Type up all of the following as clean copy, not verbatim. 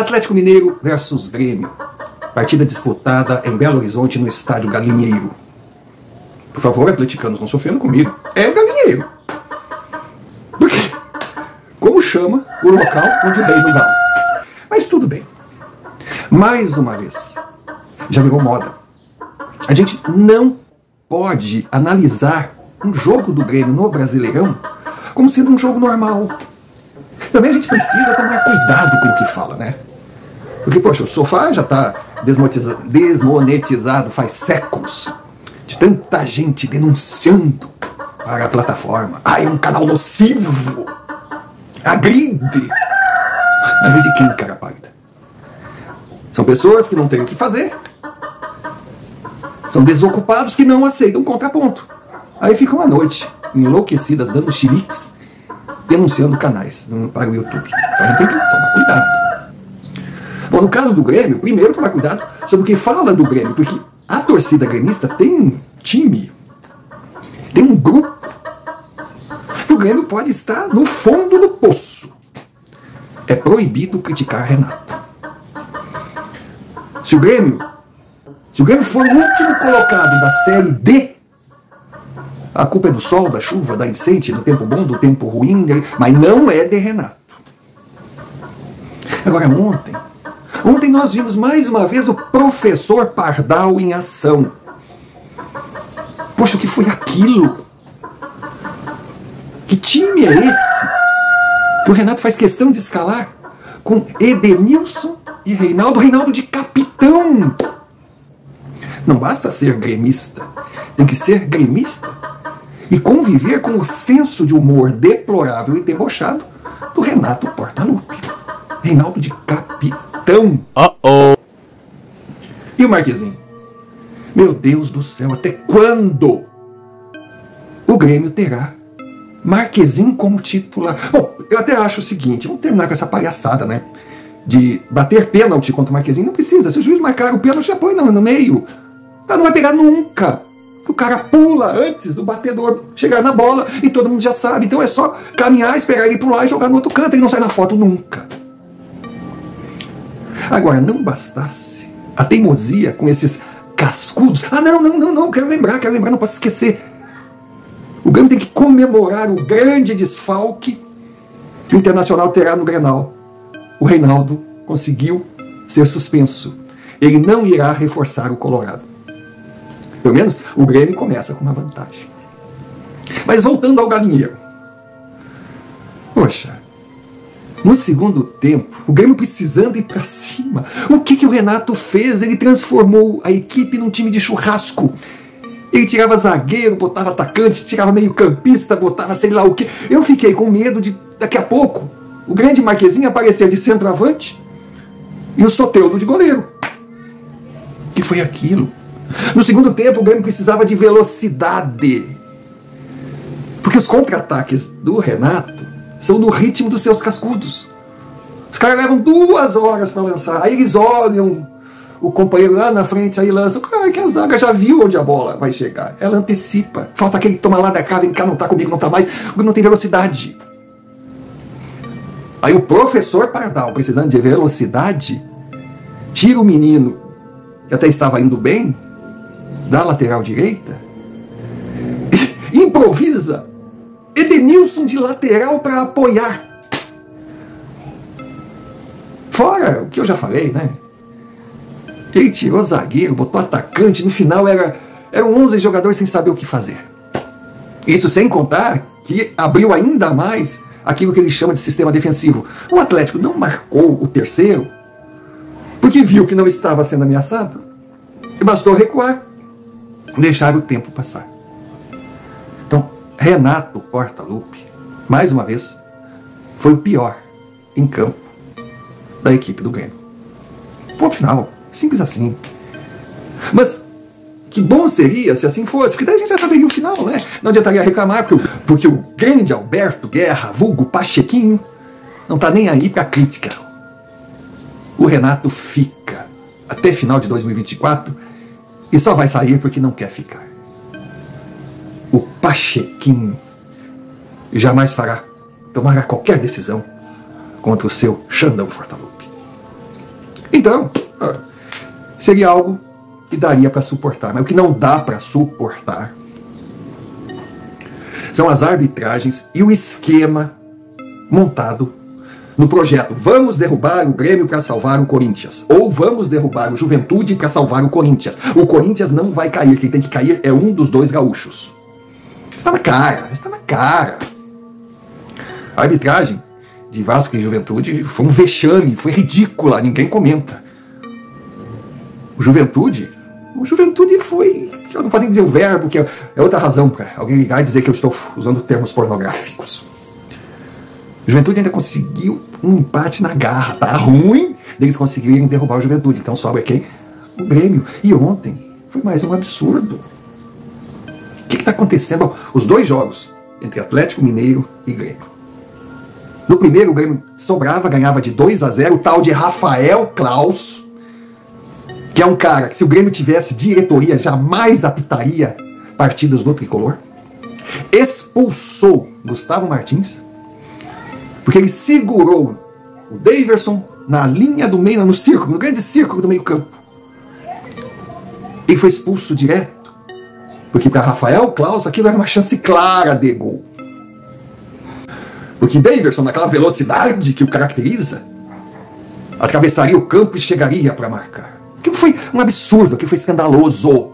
Atlético Mineiro versus Grêmio. Partida disputada em Belo Horizonte no estádio Galinheiro. Por favor, atleticanos, não sofrendo comigo. É Galinheiro. Porque, como chama o local onde reina o galo. Mas tudo bem. Mais uma vez, já virou moda. A gente não pode analisar um jogo do Grêmio no Brasileirão como sendo um jogo normal. Também a gente precisa tomar cuidado com o que fala, né? Porque, poxa, o Sofá já está desmonetizado faz séculos. De tanta gente denunciando para a plataforma. Ah, é um canal nocivo. Agride. Agride quem, cara pálida? São pessoas que não têm o que fazer. São desocupados que não aceitam contraponto. Aí ficam à noite, enlouquecidas, dando chiliques, denunciando canais para o YouTube. Então a gente tem que tomar cuidado. Bom, no caso do Grêmio, primeiro tomar cuidado sobre o que fala do Grêmio, porque a torcida gremista tem um time, tem um grupo, que o Grêmio pode estar no fundo do poço. É proibido criticar Renato. Se o Grêmio for o último colocado da Série D, a culpa é do sol, da chuva, da enchente, do tempo bom, do tempo ruim, mas não é de Renato. Agora, ontem nós vimos mais uma vez o professor Pardal em ação. Poxa, o que foi aquilo? Que time é esse? Que o Renato faz questão de escalar com Edenilson e Reinaldo. Reinaldo de capitão. Não basta ser gremista, tem que ser gremista e conviver com o senso de humor deplorável e debochado do Renato Portaluppi. Reinaldo de capitão. E o Marquezinho? Meu Deus do céu, até quando o Grêmio terá Marquezinho como titular? Bom, eu até acho o seguinte, vamos terminar com essa palhaçada, né? De bater pênalti contra o Marquezinho. Não precisa, se o juiz marcar o pênalti, já põe no meio. O cara não vai pegar nunca. O cara pula antes do batedor chegar na bola e todo mundo já sabe. Então é só caminhar, esperar ele pular e jogar no outro canto. Ele não sai na foto nunca. Agora, não bastasse a teimosia com esses cascudos. Ah, não, quero lembrar, não posso esquecer. O Grêmio tem que comemorar o grande desfalque que o Internacional terá no Grenal. O Reinaldo conseguiu ser suspenso. Ele não irá reforçar o Colorado. Pelo menos o Grêmio começa com uma vantagem. Mas voltando ao Galinheiro. Poxa, no segundo tempo, o Grêmio precisando ir para cima. O que o Renato fez? Ele transformou a equipe num time de churrasco. Ele tirava zagueiro, botava atacante, tirava meio campista, botava sei lá o quê. Eu fiquei com medo de, daqui a pouco, o grande Marquezinho aparecer de centroavante e o Soteldo de goleiro. Que foi aquilo? No segundo tempo, o Grêmio precisava de velocidade. Porque os contra-ataques do Renato são no ritmo dos seus cascudos. Os caras levam 2 horas para lançar. Aí eles olham o companheiro lá na frente, aí lança. Cara, que a zaga já viu onde a bola vai chegar. Ela antecipa. Falta aquele que toma lá da cá, vem cá, não tá comigo, não tá mais. Porque não tem velocidade. Aí o professor Pardal, precisando de velocidade, tira o menino, que até estava indo bem, da lateral direita, e improvisa Edenilson de lateral para apoiar. Fora o que eu já falei, né? Ele tirou zagueiro, botou atacante, no final eram 11 jogadores sem saber o que fazer. Isso sem contar que abriu ainda mais aquilo que ele chama de sistema defensivo. O Atlético não marcou o terceiro porque viu que não estava sendo ameaçado e bastou recuar, deixar o tempo passar. Então, Renato Portaluppi, mais uma vez, foi o pior em campo da equipe do Grêmio. Ponto final. Simples assim. Mas que bom seria se assim fosse, porque daí a gente já saberia o final, né? Não adiantaria reclamar, porque o grande Alberto Guerra, vulgo Pachequinho, não tá nem aí pra crítica. O Renato fica até final de 2024 e só vai sair porque não quer ficar. O Pachequinho jamais tomará qualquer decisão contra o seu Xandão Portaluppi. Então, seria algo que daria para suportar. Mas o que não dá para suportar são as arbitragens e o esquema montado no projeto. Vamos derrubar o Grêmio para salvar o Corinthians. Ou vamos derrubar o Juventude para salvar o Corinthians. O Corinthians não vai cair. Quem tem que cair é um dos dois gaúchos. Está na cara. Está na cara. A arbitragem de Vasco e Juventude foi um vexame. Foi ridícula. Ninguém comenta. O Juventude foi... Eu não posso nem dizer o verbo, que é outra razão para alguém ligar e dizer que eu estou usando termos pornográficos. O Juventude ainda conseguiu um empate na garra. Tá ruim deles conseguirem derrubar o Juventude. Então sobra quem? O Grêmio. E ontem foi mais um absurdo. O que está acontecendo? Bom, os dois jogos entre Atlético Mineiro e Grêmio. No primeiro, o Grêmio sobrava, ganhava de 2-0, o tal de Rafael Claus, que é um cara que, se o Grêmio tivesse diretoria, jamais apitaria partidas do tricolor. Expulsou Gustavo Martins, porque ele segurou o Daverson na linha do meio, no círculo, no grande círculo do meio campo. Ele foi expulso direto, porque para Rafael Claus aquilo era uma chance clara de gol. Porque Daverson, naquela velocidade que o caracteriza, atravessaria o campo e chegaria para marcar. Aquilo foi um absurdo, aquilo foi escandaloso.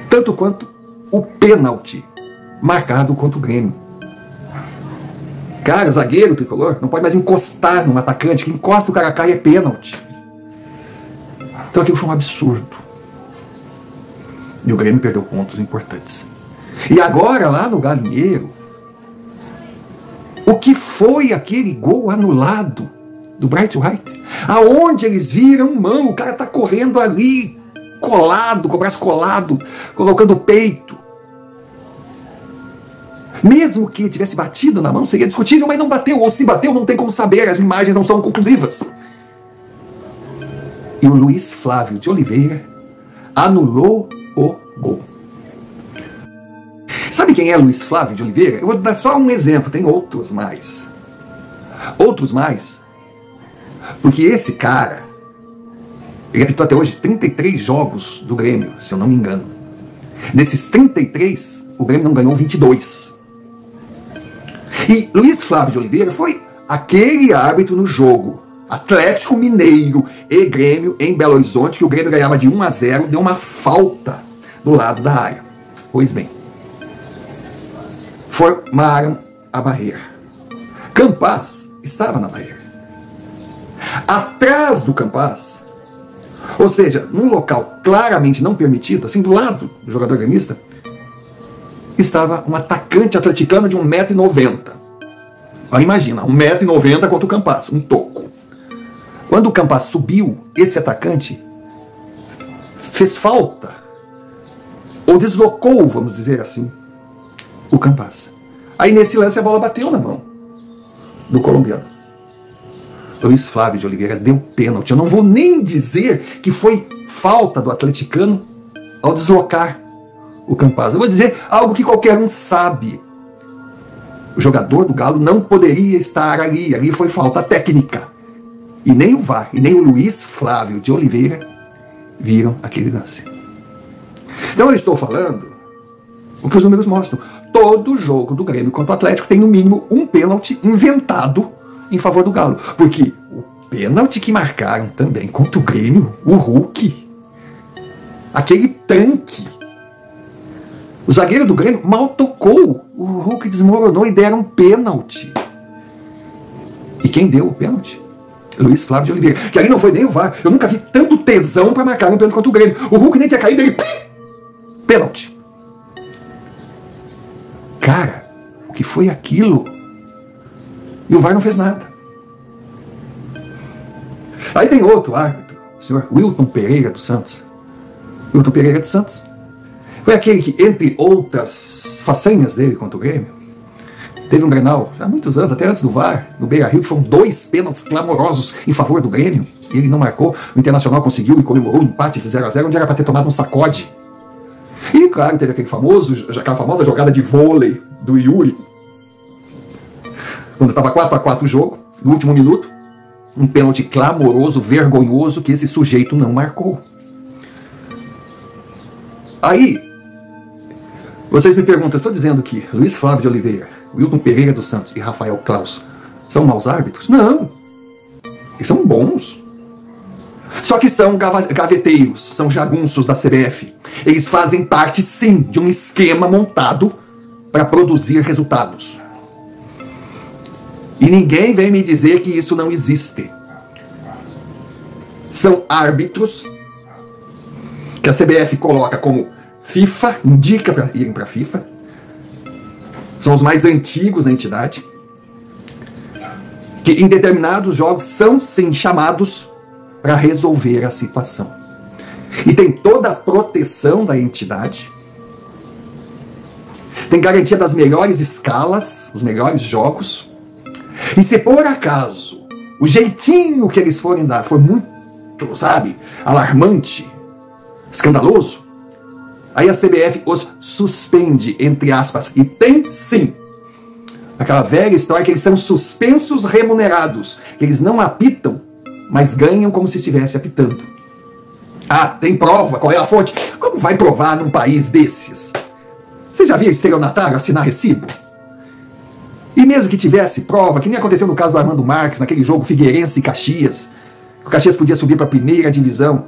Tanto quanto o pênalti marcado contra o Grêmio. Cara, o zagueiro tricolor não pode mais encostar num atacante, que encosta o cara cai é pênalti. Então aquilo foi um absurdo. E o Grêmio perdeu pontos importantes. E agora, lá no Galinheiro, o que foi aquele gol anulado do Bright White? Aonde eles viram mão? O cara tá correndo ali, colado, com o braço colado, colocando o peito. Mesmo que tivesse batido na mão, seria discutível, mas não bateu. Ou se bateu, não tem como saber, as imagens não são conclusivas. E o Luiz Flávio de Oliveira anulou o gol. Sabe quem é Luiz Flávio de Oliveira? Eu vou dar só um exemplo, tem outros mais. Outros mais. Porque esse cara, ele apitou até hoje 33 jogos do Grêmio, se eu não me engano. Desses 33, o Grêmio não ganhou 22. E Luiz Flávio de Oliveira foi aquele árbitro no jogo Atlético Mineiro e Grêmio em Belo Horizonte, que o Grêmio ganhava de 1-0, deu uma falta do lado da área. Pois bem, formaram a barreira. Campaz estava na barreira. Atrás do Campaz, ou seja, num local claramente não permitido, assim do lado do jogador gremista, estava um atacante atleticano de 1,90 m. Agora imagina, 1,90 m contra o Campaz, um toco. Quando o Campaz subiu, esse atacante fez falta, ou deslocou, vamos dizer assim, o Campaz. Aí nesse lance a bola bateu na mão do colombiano. Luiz Flávio de Oliveira deu pênalti. Eu não vou nem dizer que foi falta do atleticano ao deslocar o Campaz. Eu vou dizer algo que qualquer um sabe. O jogador do Galo não poderia estar ali. Ali foi falta técnica. E nem o VAR, e nem o Luiz Flávio de Oliveira viram aquele lance. Então eu estou falando o que os números mostram. Todo jogo do Grêmio contra o Atlético tem no mínimo um pênalti inventado em favor do Galo. Porque o pênalti que marcaram também contra o Grêmio, o Hulk, aquele tanque, o zagueiro do Grêmio mal tocou, o Hulk desmoronou e deram um pênalti. E quem deu o pênalti? Luiz Flávio de Oliveira. Que ali não foi nem o VAR. Eu nunca vi tanto tesão para marcar um pênalti contra o Grêmio. O Hulk nem tinha caído, ele... pênalti. Cara, o que foi aquilo? E o VAR não fez nada. Aí tem outro árbitro, o senhor Wilton Pereira dos Santos. Wilton Pereira dos Santos foi aquele que, entre outras façanhas dele contra o Grêmio, teve um Grenal, já há muitos anos, até antes do VAR, no Beira-Rio, que foram 2 pênaltis clamorosos em favor do Grêmio, e ele não marcou. O Internacional conseguiu e comemorou um empate de 0-0, onde era para ter tomado um sacode. E, claro, teve aquela famosa jogada de vôlei do Yuri, quando estava 4-4 o jogo, no último minuto, Um pênalti clamoroso, vergonhoso, que esse sujeito não marcou. Aí, vocês me perguntam, eu estou dizendo que Luiz Flávio de Oliveira, Wilton Pereira dos Santos e Rafael Claus são maus árbitros? Não. Eles são bons. Só que são gaveteiros, são jagunços da CBF. Eles fazem parte, sim, de um esquema montado para produzir resultados. E ninguém vem me dizer que isso não existe. São árbitros que a CBF coloca como FIFA, indica para irem para a FIFA. São os mais antigos na entidade. Que em determinados jogos são, sim, chamados para resolver a situação. E tem toda a proteção da entidade. Tem garantia das melhores escalas, os melhores jogos. E se por acaso o jeitinho que eles forem dar for muito, sabe, alarmante, escandaloso, aí a CBF os suspende, entre aspas. E tem sim aquela velha história que eles são suspensos remunerados, que eles não apitam, mas ganham como se estivesse apitando. Ah, tem prova? Qual é a fonte? Como vai provar num país desses? Você já viu estelionatário assinar recibo? E mesmo que tivesse prova, que nem aconteceu no caso do Armando Marques, naquele jogo Figueirense e Caxias, o Caxias podia subir para a primeira divisão.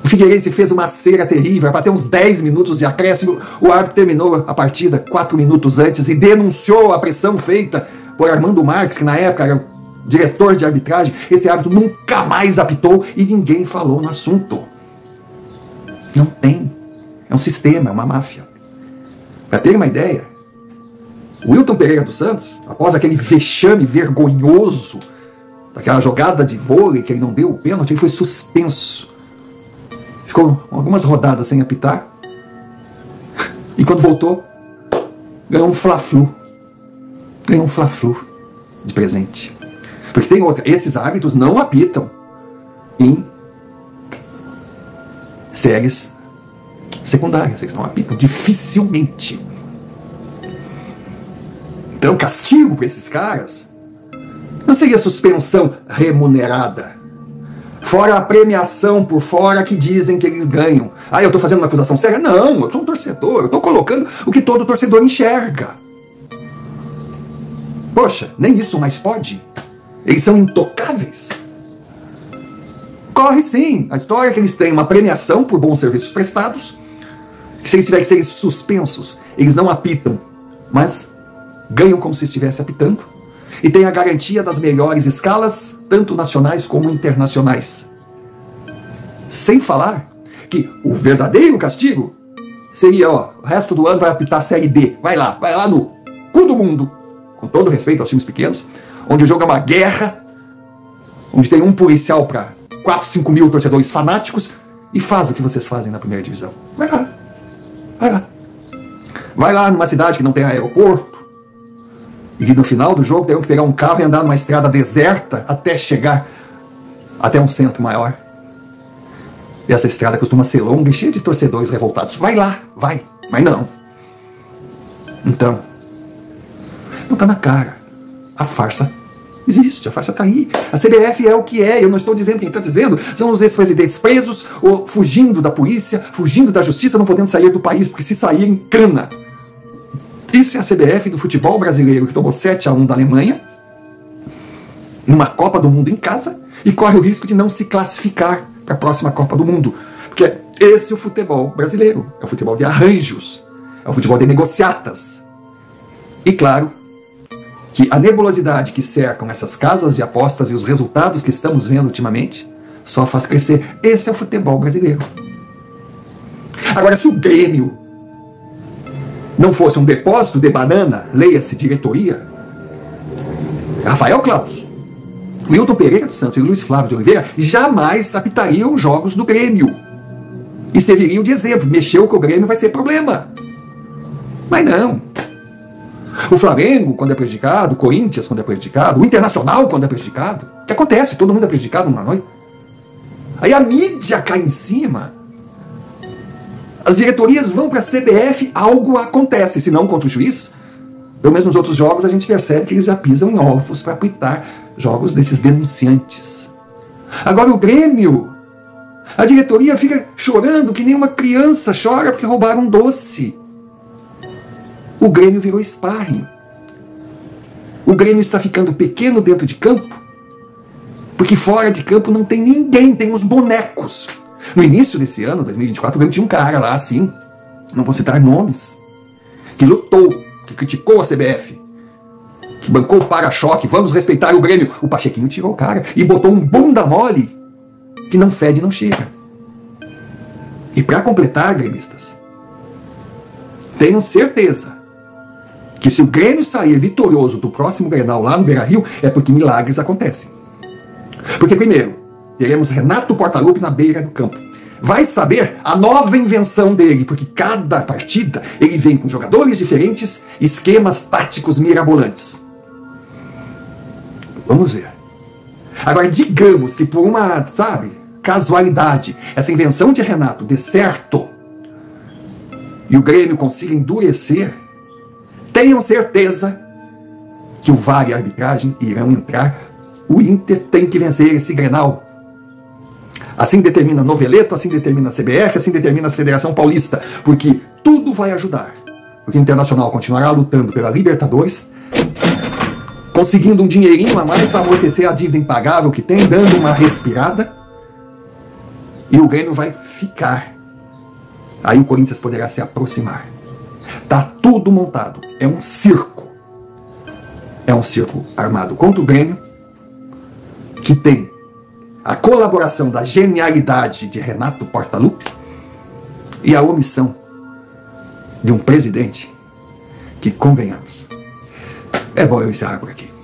O Figueirense fez uma cera terrível, para ter uns 10 minutos de acréscimo, o árbitro terminou a partida 4 minutos antes e denunciou a pressão feita por Armando Marques, que na época era o diretor de arbitragem. Esse árbitro nunca mais apitou e ninguém falou no assunto. Não tem. É um sistema, é uma máfia. Para ter uma ideia, o Wilton Pereira dos Santos, após aquele vexame vergonhoso, daquela jogada de vôlei que ele não deu o pênalti, ele foi suspenso. Ficou algumas rodadas sem apitar. E quando voltou, ganhou um Fla-Flu. Ganhou um Fla-Flu de presente. Porque tem outra. Esses árbitros não apitam em séries secundárias. Eles não apitam dificilmente. Então, castigo para esses caras não seria suspensão remunerada. Fora a premiação por fora que dizem que eles ganham. Ah, eu estou fazendo uma acusação séria? Não, eu sou um torcedor. Eu estou colocando o que todo torcedor enxerga. Poxa, nem isso mais pode? Eles são intocáveis? Corre sim. A história é que eles têm uma premiação por bons serviços prestados. Que se eles tiverem que ser suspensos, eles não apitam, mas ganham como se estivesse apitando. E tem a garantia das melhores escalas, tanto nacionais como internacionais. Sem falar que o verdadeiro castigo seria, ó, o resto do ano vai apitar a Série D. Vai lá no cu do mundo, com todo respeito aos times pequenos, onde o jogo é uma guerra, onde tem um policial para 4, 5 mil torcedores fanáticos, e faz o que vocês fazem na primeira divisão. Vai lá. Vai lá. Vai lá numa cidade que não tem aeroporto, e que no final do jogo terão que pegar um carro e andar numa estrada deserta até chegar até um centro maior. E essa estrada costuma ser longa e cheia de torcedores revoltados. Vai lá, vai. Mas não. Então, não tá na cara. A farsa existe, a farsa tá aí. A CBF é o que é. Eu não estou dizendo, quem está dizendo são os ex-presidentes presos ou fugindo da polícia, fugindo da justiça, não podendo sair do país, porque se saírem, cana. Isso é a CBF do futebol brasileiro, que tomou 7-1 da Alemanha, numa Copa do Mundo em casa, e corre o risco de não se classificar para a próxima Copa do Mundo. Porque esse é o futebol brasileiro. É o futebol de arranjos. É o futebol de negociatas. E claro, que a nebulosidade que cercam essas casas de apostas e os resultados que estamos vendo ultimamente só faz crescer. Esse é o futebol brasileiro. Agora, se o Grêmio não fosse um depósito de banana, leia-se diretoria, Rafael Claus, Wilton Pereira dos Santos e Luiz Flávio de Oliveira jamais apitariam jogos do Grêmio. E serviriam de exemplo. Mexeu com o Grêmio vai ser problema. Mas não. O Flamengo, quando é prejudicado, o Corinthians, quando é prejudicado, o Internacional, quando é prejudicado. O que acontece? Todo mundo é prejudicado numa noite. Aí a mídia cai em cima. As diretorias vão para a CBF, algo acontece. Se não contra o juiz, Pelo menos nos outros jogos a gente percebe que eles já pisam em ovos para apitar jogos desses denunciantes. Agora o Grêmio, a diretoria fica chorando que nem uma criança chora porque roubaram um doce. O Grêmio virou sparring. O Grêmio está ficando pequeno dentro de campo, porque fora de campo não tem ninguém, tem os bonecos. No início desse ano, 2024, o Grêmio tinha um cara lá, assim, não vou citar nomes, que lutou, que criticou a CBF, que bancou o para-choque, vamos respeitar o Grêmio. O Pachequinho tirou o cara e botou um bunda mole que não fede e não cheira. E para completar, gremistas, tenham certeza que se o Grêmio sair vitorioso do próximo Grenal lá no Beira-Rio, é porque milagres acontecem. Porque primeiro, teremos Renato Portaluppi na beira do campo. Vai saber a nova invenção dele, porque cada partida ele vem com jogadores diferentes, esquemas táticos mirabolantes. Vamos ver. Agora, digamos que por uma, casualidade, essa invenção de Renato dê certo e o Grêmio consiga endurecer, tenham certeza que o VAR e a arbitragem irão entrar. O Inter tem que vencer esse Grenal. Assim determina Noveleto, assim determina a CBF, assim determina a Federação Paulista, porque tudo vai ajudar. Porque o Internacional continuará lutando pela Libertadores, conseguindo um dinheirinho a mais para amortecer a dívida impagável que tem, dando uma respirada, e o Grêmio vai ficar. Aí o Corinthians poderá se aproximar. Tá tudo montado. É um circo. É um circo armado contra o Grêmio, que tem a colaboração da genialidade de Renato Portaluppi e a omissão de um presidente que, convenhamos, é bom eu encerrar por aqui.